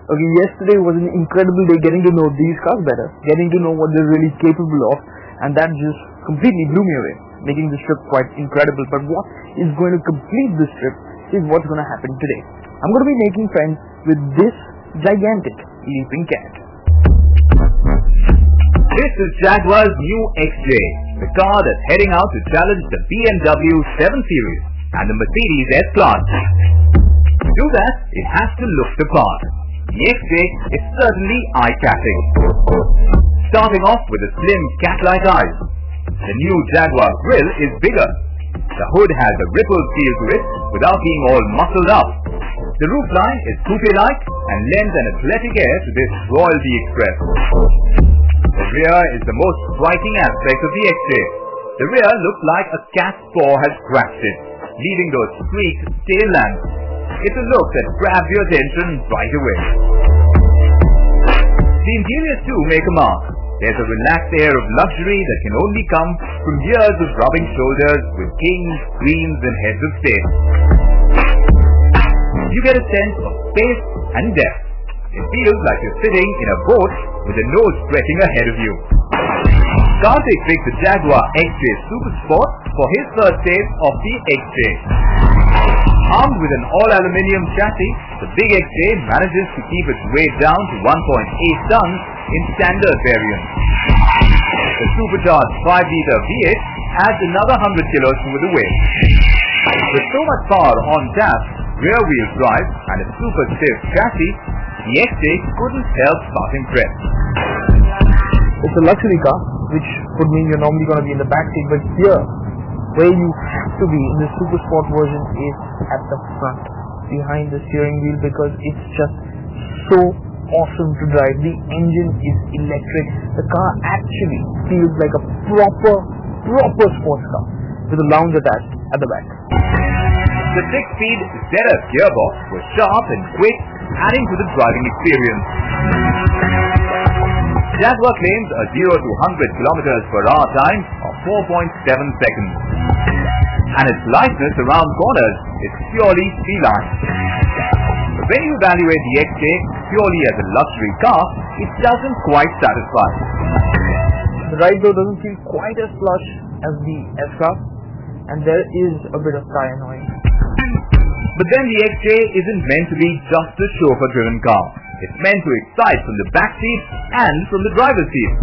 Okay, yesterday was an incredible day getting to know these cars better, getting to know what they're really capable of, and that just completely blew me away, making this trip quite incredible. But what is going to complete this trip is what's going to happen today. I'm going to be making friends with this gigantic leaping cat. This is Jaguar's new XJ, the car that's heading out to challenge the BMW 7 Series and the Mercedes S-Class. To do that, it has to look the part. The XJ is certainly eye-catching. Starting off with a slim cat-like eyes, the new Jaguar grille is bigger. The hood has a rippled feel to it without being all muscled up. The roofline is coupe-like and lends an athletic air to this Royalty Express. The rear is the most striking aspect of the XJ. The rear looks like a cat's paw has scratched it, leaving those streaked tail lamps. It's a look that grabs your attention right away. The interiors too make a mark. There's a relaxed air of luxury that can only come from years of rubbing shoulders with kings, queens and heads of state. You get a sense of space and depth. It feels like you're sitting in a boat with a nose stretching ahead of you. Karthik picked the Jaguar XJ Super Sport for his first taste of the XJ. Armed with an all-aluminium chassis, the big XJ manages to keep its weight down to 1.8 tons in standard variant. The supercharged 5-liter V8 adds another 100 kilos to the weight. With so much power on tap, rear-wheel drive and a super stiff chassis, the XJ couldn't help but impress. It's a luxury car, which would mean you're normally going to be in the back seat, but here, where you have to be in the Super Sport version is at the front, behind the steering wheel, because it's just so awesome to drive. The engine is electric. The car actually feels like a proper sports car with a lounge attached at the back. The 6-speed ZF gearbox was sharp and quick, adding to the driving experience. Jaguar claims a 0 to 100 km/h time of 4.7 seconds. And its lightness around corners is purely feline. When you evaluate the XJ purely as a luxury car, it doesn't quite satisfy. The ride though doesn't feel quite as plush as the S-Class, and there is a bit of tire noise. But then the XJ isn't meant to be just a chauffeur-driven car. It's meant to excite from the back seat and from the driver's seat.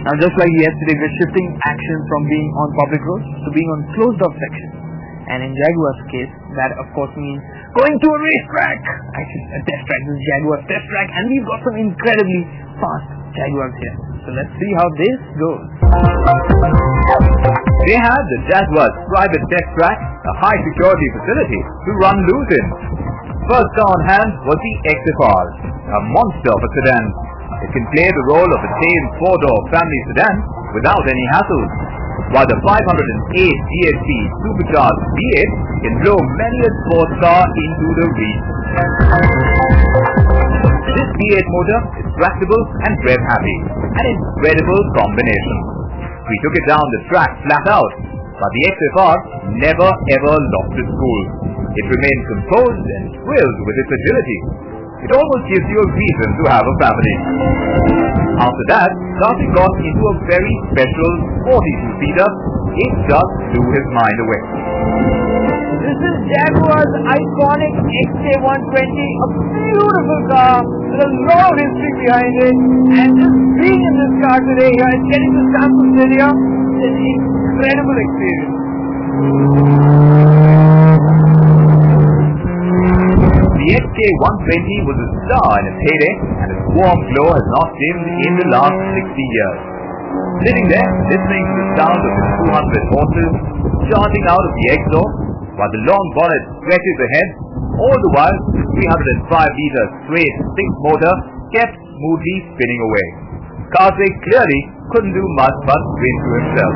Now just like yesterday, we're shifting action from being on public roads to being on closed-off sections. And in Jaguar's case, that of course means going to a racetrack. Actually, a test track. This is Jaguar's test track, and we've got some incredibly fast Jaguars here. So let's see how this goes. They had the Jaguar's private test track, a high-security facility to run loose in. First car on hand was the XK-R, a monster of a sedan. It can play the role of a tame 4-door family sedan without any hassles, while the 508 GSP supercharged V8 can blow many a sports car into the reach. This V8 motor is tractable and rev-happy, an incredible combination. We took it down the track flat out, but the XK-R never ever lost its cool. It remained composed and thrilled with its agility. It almost gives you a reason to have a family. After that, Karthik got into a very special 42-seater. It just blew his mind away. This is Jaguar's iconic XJ120, a beautiful car with a lot of history behind it, and just being in this car today here and getting to Samsung Stadium is an incredible experience. The XJ120 was a star in its heyday, and its warm glow has not dimmed in the last 60 years. Sitting there, listening to the sound of its 200 horses charging out of the exhaust, while the long bonnet stretches ahead, all the while the 305-liter straight 6 motor kept smoothly spinning away. Karthik clearly couldn't do much but grin to himself.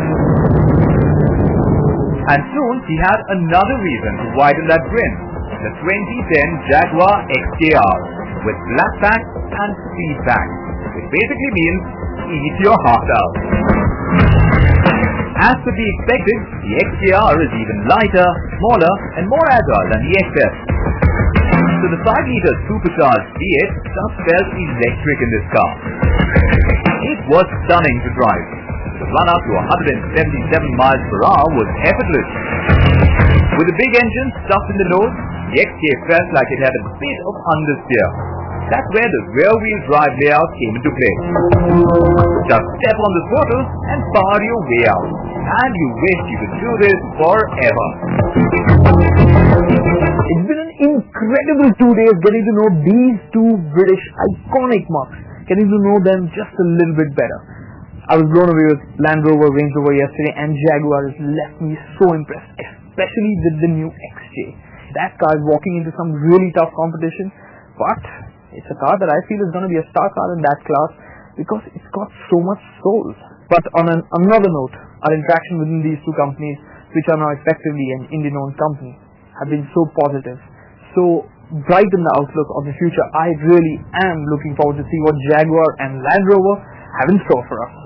And soon he had another reason to widen that grin. The 2010 Jaguar XK-R with black pack and speed pack. It basically means eat your heart out. As to be expected, the XK-R is even lighter, smaller and more agile than the XF. So the 5-liter supercharged V8 just felt electric in this car. It was stunning to drive. The run up to 177 miles per hour was effortless. With the big engine stuffed in the nose, the XK felt like it had a bit of understeer. That's where the rear-wheel drive layout came into play. Just step on the throttle and power your way out. And you wish you could do this forever. It's been an incredible 2 days getting to know these two British iconic marques, getting to know them just a little bit better. I was blown away with Land Rover, Range Rover yesterday, and Jaguar has left me so impressed, especially with the new XJ. That car is walking into some really tough competition, but it's a car that I feel is going to be a star car in that class because it's got so much soul. But on another note, our interaction within these two companies, which are now effectively an Indian-owned company, have been so positive, so bright in the outlook of the future. I really am looking forward to see what Jaguar and Land Rover have in store for us.